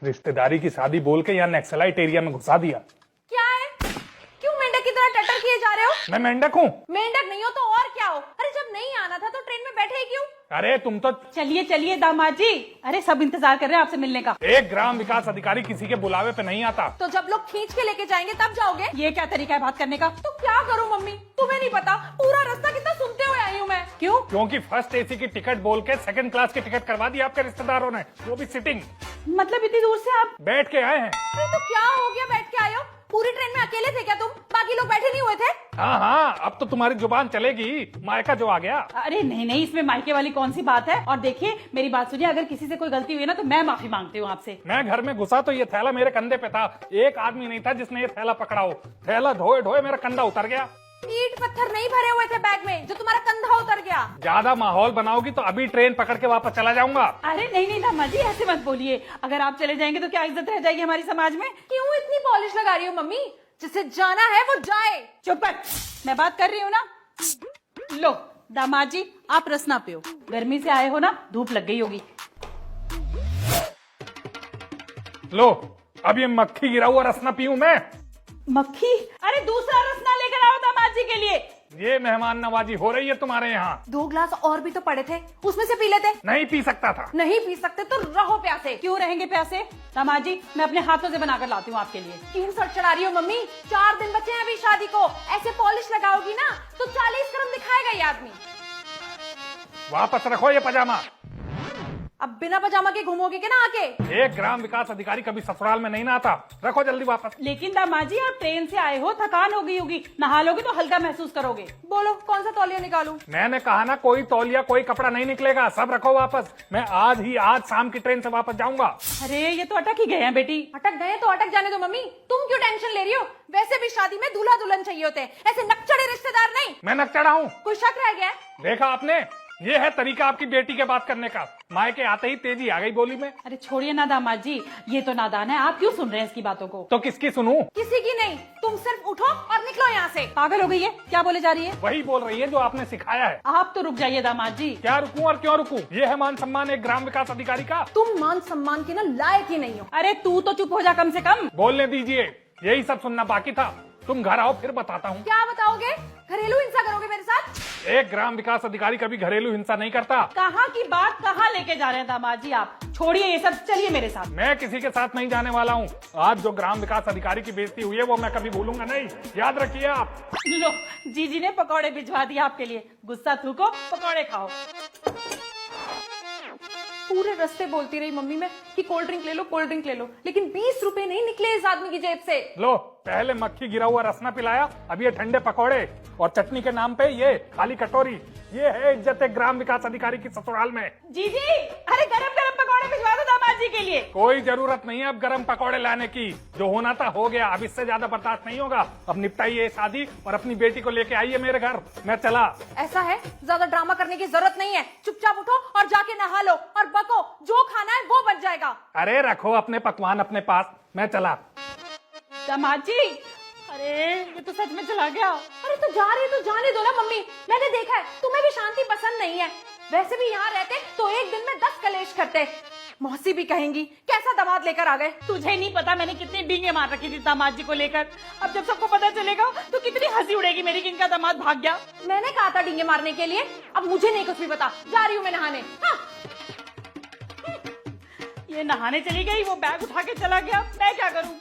रिश्तेदारी की शादी बोल के यहाँ नक्सलाइट एरिया में घुसा दिया। क्या है? क्यों मेंढक की तरह टटर किए जा रहे हो? मैं मेंढक हूँ? मेंढक नहीं हो तो और क्या हो? अरे जब नहीं आना था तो ट्रेन में बैठे ही क्यों? अरे तुम तो चलिए चलिए दामाद जी, अरे सब इंतजार कर रहे हैं आपसे मिलने का। एक ग्राम विकास अधिकारी किसी के बुलावे पे नहीं आता। तो जब लोग खींच के लेके जाएंगे तब जाओगे? ये क्या तरीका है बात करने का? तो क्या करूं मम्मी, तुम्हें नहीं पता पूरा रास्ता कितना सुनते हुए आई हूँ मैं। क्यों? क्योंकि फर्स्ट एसी की टिकट बोल के सेकंड क्लास की टिकट करवा दी आपके रिश्तेदारों ने, वो भी सिटिंग। मतलब इतनी दूर से आप? बैठ के आए हैं। अरे तो क्या हो गया, बैठ के आए हो? पूरी ट्रेन में अकेले थे क्या तुम? बाकी लोग बैठे नहीं हुए थे? हाँ हाँ, अब तो तुम्हारी जुबान चलेगी। मायका जो आ गया। अरे नहीं नहीं, इसमें मायके वाली कौन सी बात है। और देखिए मेरी बात सुनिए, अगर किसी से कोई गलती हुई है ना तो मैं माफी मांगती हूँ आपसे। मैं घर में घुसा तो ये थैला मेरे कंधे पे था, एक आदमी नहीं था जिसने ये थैला पकड़ा हो। थैला ढोए ढोए मेरा कंधा उतर गया। ईंट पत्थर नहीं भरे हुए थे बैग में जो तुम्हारा कंधा उतर गया। ज्यादा माहौल बनाओगी तो अभी ट्रेन पकड़ के वापस चला जाऊंगा। अरे नहीं नहीं दामाद जी, ऐसे मत बोलिए। अगर आप चले जाएंगे तो क्या इज्जत रह जाएगी हमारी समाज में। क्यों इतनी पॉलिश लगा रही हो मम्मी? जिसे जाना है वो जाए। चुप कर, मैं बात कर रही हूँ ना। लो दामाद जी, आप रस ना पियो, गर्मी से आए हो ना, धूप लग गई होगी। लो, अब ये मक्खी गिरा हुआ रस न पीऊं मैं? मक्खी? अरे दूसरा रस ना लेकर आओ दामाद जी के लिए। ये मेहमान नवाजी हो रही है तुम्हारे यहाँ। 2 ग्लास और भी तो पड़े थे, उसमें से पी लेते। नहीं पी सकता था। नहीं पी सकते तो रहो प्यासे। क्यों रहेंगे प्यासे? दामाद जी मैं अपने हाथों से बनाकर लाती हूँ आपके लिए। क्यों सर चढ़ा रही हो मम्मी? 4 दिन बचे हैं अभी शादी को, ऐसे पॉलिश लगाओगी ना तो 40 कदम दिखाएगा ये आदमी। वापस रखो ये पजामा। अब बिना पजामा के घूमोगे क्या ना आके? एक ग्राम विकास अधिकारी कभी ससुराल में नहीं नहाता। रखो जल्दी वापस। लेकिन दामाद जी आप ट्रेन से आए हो, थकान हो गई होगी, नहा लोगे तो हल्का महसूस करोगे। बोलो कौन सा तौलिया निकालूं? मैंने कहा ना, कोई तौलिया कोई कपड़ा नहीं निकलेगा, सब रखो वापस। मैं आज शाम की ट्रेन से वापस जाऊंगा। अरे ये तो अटक ही गए हैं बेटी। अटक गए तो अटक जाने दो मम्मी, तुम क्यों टेंशन ले रही हो? वैसे भी शादी में दूल्हा दुल्हन चाहिए होते हैं, ऐसे नकचढ़े रिश्तेदार नहीं। मैं नकचढ़ा हूँ? कोई शक रह गया है? देखा आपने, ये है तरीका आपकी बेटी के बात करने का। मायके आते ही तेजी आ गई बोली में। अरे छोड़िए ना दामाद जी, ये तो नादान है, आप क्यों सुन रहे हैं इसकी बातों को? तो किसकी सुनूं? किसी की नहीं, तुम सिर्फ उठो और निकलो यहाँ से। पागल हो गई है क्या? बोले जा रही है? वही बोल रही है जो आपने सिखाया है। आप तो रुक जाइए दामाद जी। क्या रुकूं और क्यों रुकूं? ये है मान सम्मान एक ग्राम विकास अधिकारी का। तुम मान सम्मान के ना लायक ही नहीं हो। अरे तू तो चुप हो जा कम से कम। बोलने दीजिए, यही सब सुनना बाकी था। तुम घर आओ फिर बताता हूँ। क्या बताओगे? घरेलू हिंसा करोगे मेरे साथ? एक ग्राम विकास अधिकारी कभी घरेलू हिंसा नहीं करता। कहाँ की बात कहाँ लेके जा रहे हैं दामाद जी आप? छोड़िए ये सब, चलिए मेरे साथ। मैं किसी के साथ नहीं जाने वाला हूँ। आज जो ग्राम विकास अधिकारी की बेइज्जती हुई है वो मैं कभी भूलूंगा नहीं, याद रखिए आप। लो जीजी ने पकौड़े भिजवा दिए आपके लिए, गुस्सा थूको, पकौड़े खाओ। पूरे रास्ते बोलती रही मम्मी में कि कोल्ड ड्रिंक ले लो, कोल्ड ड्रिंक ले लो, लेकिन 20 रुपए नहीं निकले इस आदमी की जेब से। लो, पहले मक्खी गिरा हुआ रसना पिलाया, अब ये ठंडे पकौड़े और चटनी के नाम पे ये खाली कटोरी। ये है इज्जत एक ग्राम विकास अधिकारी की ससुराल में। जीजी अरे गरम गरम पकौड़े भिजवा दो दामाद जी के लिए। कोई जरूरत नहीं है अब गरम पकौड़े लाने की, जो होना था हो गया, अब इससे ज्यादा बर्दाश्त नहीं होगा। अब निपटाइए शादी और अपनी बेटी को लेके आइए मेरे घर, मैं चला। ऐसा है, ज्यादा ड्रामा करने की जरूरत नहीं है, चुपचाप उठो और जाके नहा लो और बको, जो खाना है वो बच जाएगा। अरे रखो अपने पकवान अपने पास, मैं चला। दामाद जी अरे ये तो सच में चला गया। अरे तो जा रही है तो जाने दो ना मम्मी, मैंने देखा है तुम्हें भी शांति पसंद नहीं है। वैसे भी यहाँ रहते तो एक दिन में 10 कलेश करते। मौसी भी कहेंगी कैसा दामाद लेकर आ गए। तुझे नहीं पता मैंने कितनी डींगे मार रखी थी दामाद जी को लेकर। अब जब सबको पता चलेगा तो कितनी हंसी उड़ेगी मेरी कि इनका दामाद भाग गया। मैंने कहा था डींगे मारने के लिए, अब मुझे नहीं कुछ भी पता, जा रही हूँ मैं नहाने। हाँ। ये नहाने चली गई, वो बैग उठा के चला गया, मैं क्या करूँ?